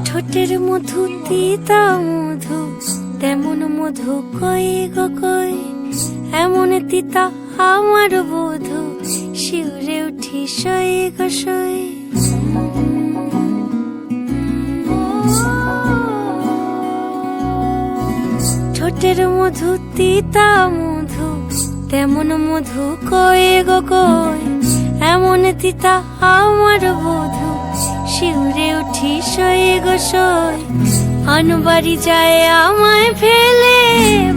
ঠোঁটের মধু তিতা মধু, তেমন মধু কই গো কই, এমন তিতা আমার বধু, শিউরে উঠি সই গো সই। ঠোঁটের মধু তিতা মধু, তেমন মধু কই গো কই, এমন তিতা আমার বধু, শিউরে উঠি সই গো সই। আনবাড়ি যায় আমায় ফেলে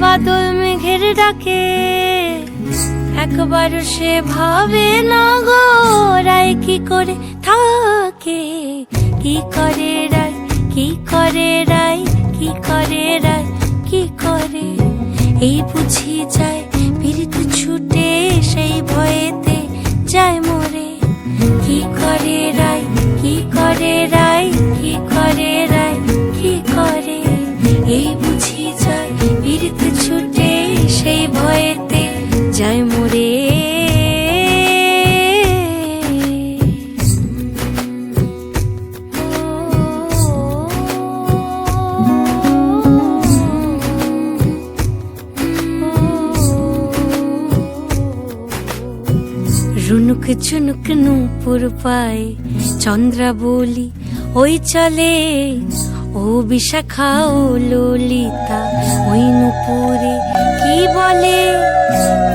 বাদল মেঘের ডাকে, একবার সে ভাবে না গো রায় কি করে থাকে। কি করে রায়, কি করে রায়, কি করে রায়, কি করে, এই বুঝি যায় পীড়িত ছুটে সেই ভয়েতে যায় মরে। কি করে রায়, কি করে রায়, কি করে রায়, কি করে, এই বুঝি যায় পীড়িত ছুটে সেই ভয়েতে যায় মরে। রুনুক ঝুনুক নূপুর পায় চন্দ্রা বলি ওই চলে, ও বিশাখা ও ললিতা ওই নূপুরে কি বলে।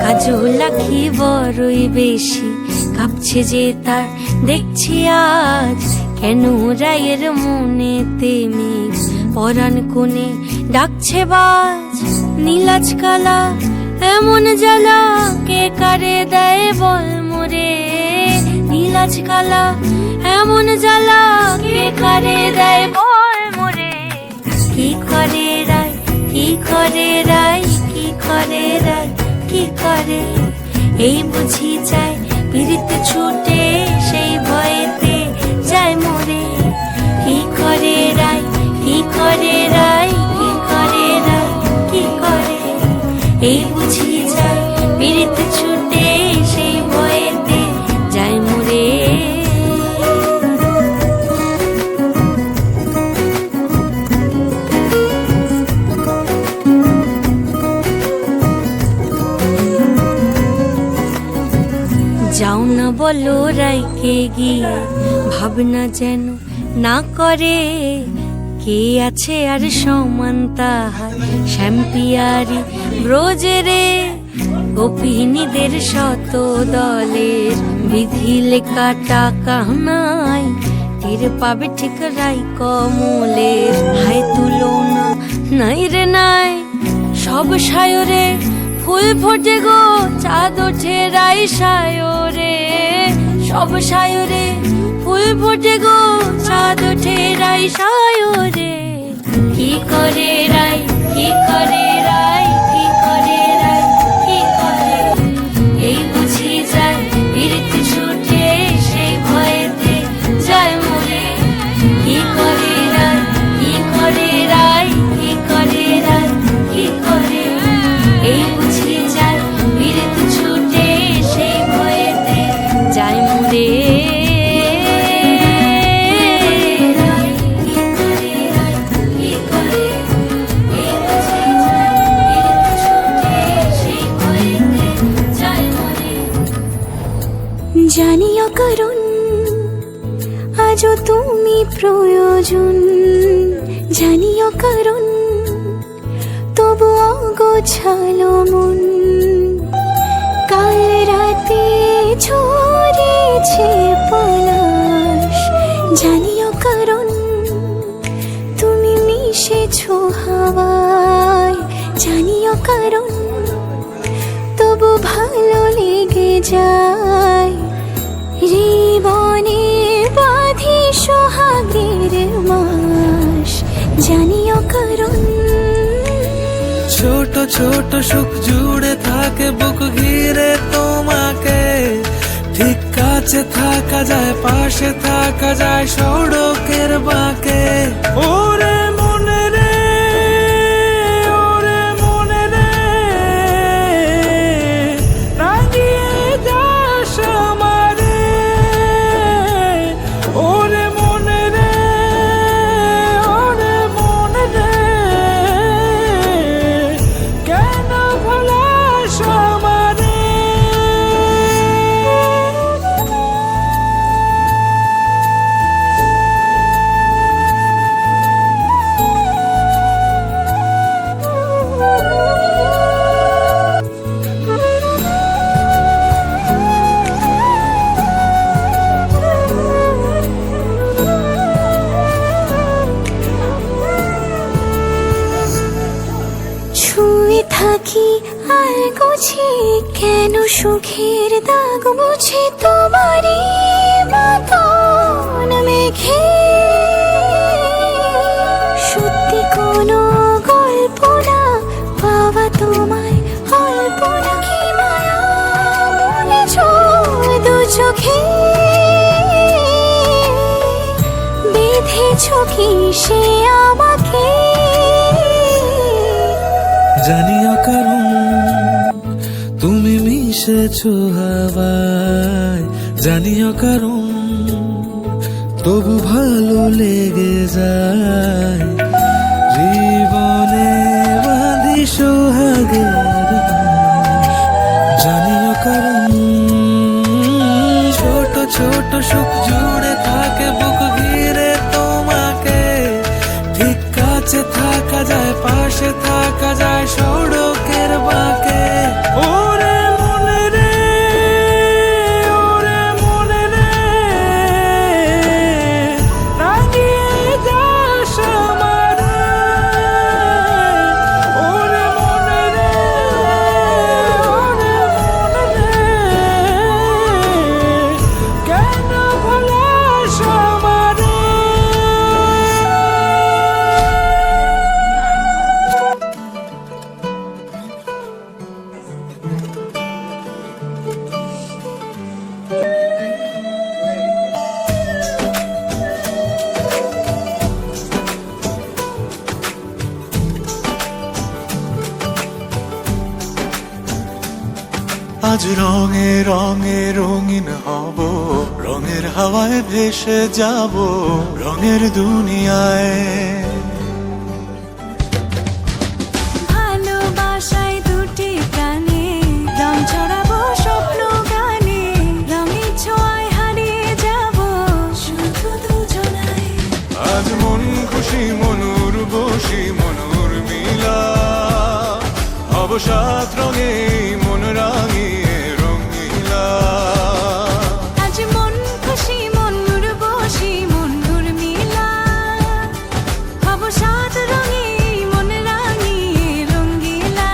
কাজল আঁখি বড়ই বেশি কাঁপছে যে তার দেখছি আজ, কেন রায়ের মনেতে মেঘ পরাণ কোণে ডাকছে বাজ। নীলাজ কালা এমন জ্বালা কে কারে দেয় বল মোরে, নীলাজ কালা এমন জ্বালা কে কারে দেয় বল মোরে। কি করে রায়, কি করে রায়, কি করে রায়, কি করে, এই বুঝি যায় পীড়িত ছুটে সেই ভয়েতে যায় মরে। কি করে রায়, কি করে রায়, কি করে রায়, কি করে, এই বুঝি যায় পীড়িত ছুটে সেই ভয়েতে যায় মরে। যাও না বলো রাইকে গিয়ে ভাবনা যেন না করে, কে আছে আর সমান তাহার শ্যাম্পিয়ারি ব্রজেরে। গোপিনীদের শত দলের বিধি লেখা টাকা নাই, টের পাবে ঠিক রাই কমলের হায় তুলনা নাই রে নাই। সব সায়রে ফুল ফোটে গো চাঁদ ওঠে রাই সায়রে, সব সায়রে ফুল ফোটে গো চাঁদ ওঠে রাই সায়রে। কি করে রাই, কি করে রাই, কি করে রাই, কি করে, এই বুঝি যায় পীড়িত ছুটে সেই ভয়েতে যায় মরে। কি করে রাই, কি করে রাই, কি করে রাই, কি করে, এই বুঝি যায় পীড়িত ছুটে সেই ভয়েতে যায় মরে। জানিও কারণ আজও তুমি প্রয়োজন, জানিও কারণ তবু অগোছালো মন। কাল রাতে ঝরেছে পলাশ, জানিও কারণ তুমি মিশেছো হাওয়ায়, জানিও কারণ তবু ভালো লেগে যায়। জীবনে বাঁধি সোহাগের মাস, জানিও কারণ ছোট ছোট সুখ জুড়ে থাকে বুক ঘিরে তোমাকে। ঠিক কাছে থাকা যায়, পাশে থাকা যায় সড়কের বাঁকে। ওরে মনে রে, ওরে মনে রে, রাগিয়ে যায় কি আর গুছি কেন সুখের দাগ মুছে তোমারই মতন মেঘে সত্যি কোনো গল্প না পাওয়া তোমায় অল্প না কি মায়া বলেছ দু চোখে বেঁধেছ কি সে আমাকে জানিও কারণ তুমি মিশেছো হাওয়ায়, জানিও কারণ তবু ভালো লেগে যায়। জীবনে বাঁধি সোহাগের বাঁশ, জানিও কারণ ছোট ছোট সুখ জুড়ে থাকে বুক ঘিরে তোমাকে। ঠিক কাছে থাকা যায়, পাশে থাকা যায় সড়কের বাঁকে। ওরে মনে রে, ওরে মনে রে, রাঙিয়ে যাস আমারে। ওরে মনে রে, ওরে মনে রে, কেন ভুলাস আমারে। আজ রঙে রঙে রঙিন হব, রঙের হাওয়ায় ভেসে যাব রঙের দুনিয়ায়। ভালোবাসায় দুটি প্রাণে রং ছড়াবো স্বপ্ন গানে, রঙের ছোঁয়ায় হারিয়ে যাব শুধু দুজনায়। আজ মন খুশি মনুর বসি মনুর মিলা, হব সাত রঙে মন রাঙিয়ে রঙিলা। আজ মন খুশি মনুর বসি মনুর মিলা, হব সাত রঙে মন রাঙিয়ে রঙ্গিলা।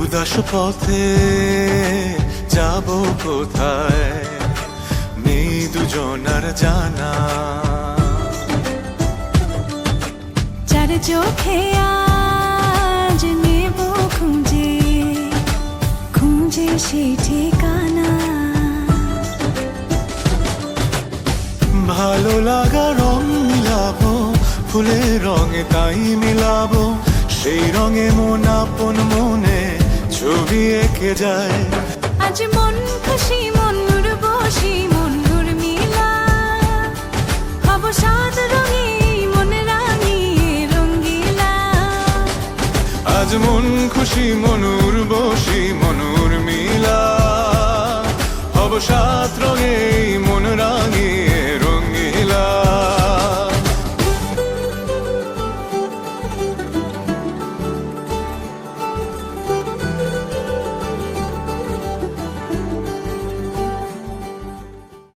উদাস পথে যাব কোথায় নেই দুজনার জানা। চার চোখে আজ নেব খুঁজে খুঁজে সে ঠিকানা। ভালো লাগা রং মিলাবো ফুলের রঙে তাই মিলাবো, সেই রঙে মন আপন মনে ছবি এঁকে যায়। আজ মন খুশি মনুর বসি মনুর মিলা, হব সাত রঙে মন রাঙিয়ে রঙ্গিলা। আজ মন খুশি মনুর বসি মনুর মিলা, হব সাত রঙে মন